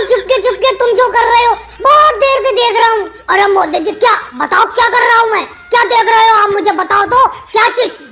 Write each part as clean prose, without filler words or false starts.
चुपके चुपके तुम जो कर रहे हो, बहुत देर से देख रहा हूँ। अरे मोदी जी क्या बताओ, क्या कर रहा हूँ मैं, क्या देख रहे हो आप, मुझे बताओ तो क्या चीज।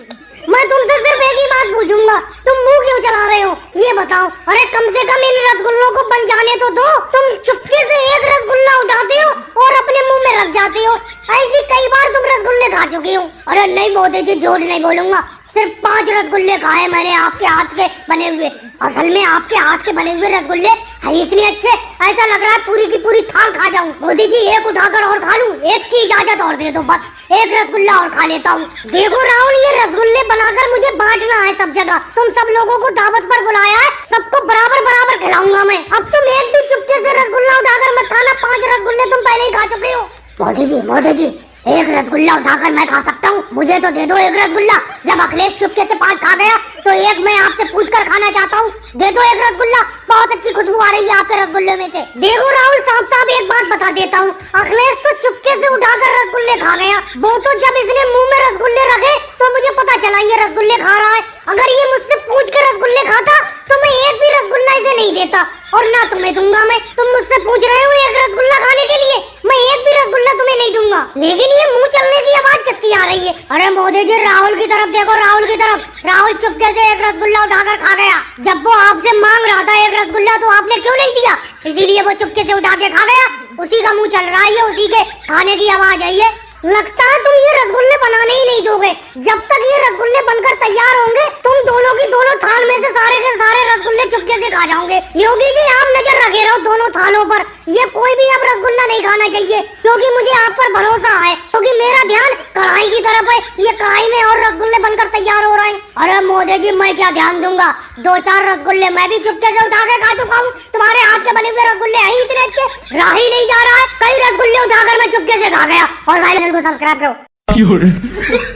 मैं तुमसे सिर्फ एक ही बात पूछूंगा, तुम मुंह क्यों चला रहे हो ये बताओ। अरे कम से कम इन रसगुल्लों को बन जाने तो दो। तुम चुपके से एक रसगुल्ला उठाते हो और अपने मुंह में रख जाते हो। ऐसी कई बार तुम रसगुल्ले खा चुकी हो। अरे नहीं मोदी जी, झूठ नहीं बोलूंगा, सिर्फ 5 रसगुल्ले खाए मैंने आपके हाथ के बने हुए। असल में आपके हाथ के बने हुए रसगुल्ले है इतने अच्छे, ऐसा लग रहा है पूरी की पूरी थाल खा जाऊं। मोदी जी एक उठाकर और खा लूं, एक की इजाजत और दे दो, बस एक रसगुल्ला और खा लेता हूँ। देखो राहुल, ये रसगुल्ले बनाकर मुझे बांटना है सब जगह। तुम सब लोगों को दावत पर बुलाया है, सबको बराबर बराबर खिलाऊंगा मैं। अब तुम एक भी चुपके से रसगुल्ला उठाकर मत खाना, 5 रसगुल्ले तुम पहले ही खा चुके हो। मोदी जी एक रसगुल्ला उठाकर मैं खा सकता हूँ, मुझे तो दे दो एक रसगुल्ला। जब अखिलेश चुपके से 5 खा गया तो एक मैं आपसे पूछकर खाना चाहता हूँ, दे दो एक रसगुल्ला। बहुत अच्छी खुशबू आ रही है आपके रसगुल्ले में से। देखो राहुल, साफ साफ एक बात बता देता हूँ, अखिलेश तो चुपके से उठाकर रसगुल्ले खा गया। वो तो जब इसने मुंह में रसगुल्ले रखे तो मुझे पता चला ये रसगुल्ले खा रहा है। अगर ये मुझसे पूछ कर रसगुल्ले खाता तो मैं एक भी रसगुल्ला इसे नहीं देता, और ना तुम्हें दूंगा मैं। तुम मुझसे पूछ रहे हो एक रसगुल्ला खाने के लिए, मैं एक भी रसगुल्ला तुम्हें नहीं दूंगा। लेकिन ये मुंह चलने की आवाज किसकी आ रही है? अरे मोदी जी राहुल की तरफ देखो, राहुल की तरफ। राहुल चुपके से एक रसगुल्ला उठाकर खा गया। जब वो आपसे मांग रहा था एक रसगुल्ला तो आपने क्यों नहीं दिया, इसीलिए वो चुपके से उठा के खा गया। उसी का मुंह चल रहा है, उसी के खाने की आवाज आई है। लगता है तुम ये रसगुल्ले बनाने ही नहीं दोगे। जब तक ये रसगुल्ले बनकर तैयार होंगे तुम दोनों की दोनों थाल में से सारे के सारे रसगुल्ले चुपके से खा जाओगे। योगी जी आप नजर रखे रहो दोनों थालों पर, ये कोई भी अब रसगुल्ला नहीं खाना चाहिए, क्योंकि मुझे आप पर भरोसा है, क्योंकि मेरा ध्यान कढ़ाई की तरफ है। ये कढ़ाई में और रसगुल्ले बनकर तैयार हो रहे हैं। अरे मोदी जी मैं क्या ध्यान दूंगा, 2-4 रसगुल्ले मैं भी चुपके से उठा के खा चुका हूँ। तुम्हारे हाथ के बने हुए रसगुल्ले हैं इतने अच्छे, रहा ही नहीं जा रहा है। कई रसगुल्ले उठाकर मैं चुपके से खा गया। और भाई चैनल को सब्सक्राइब करो।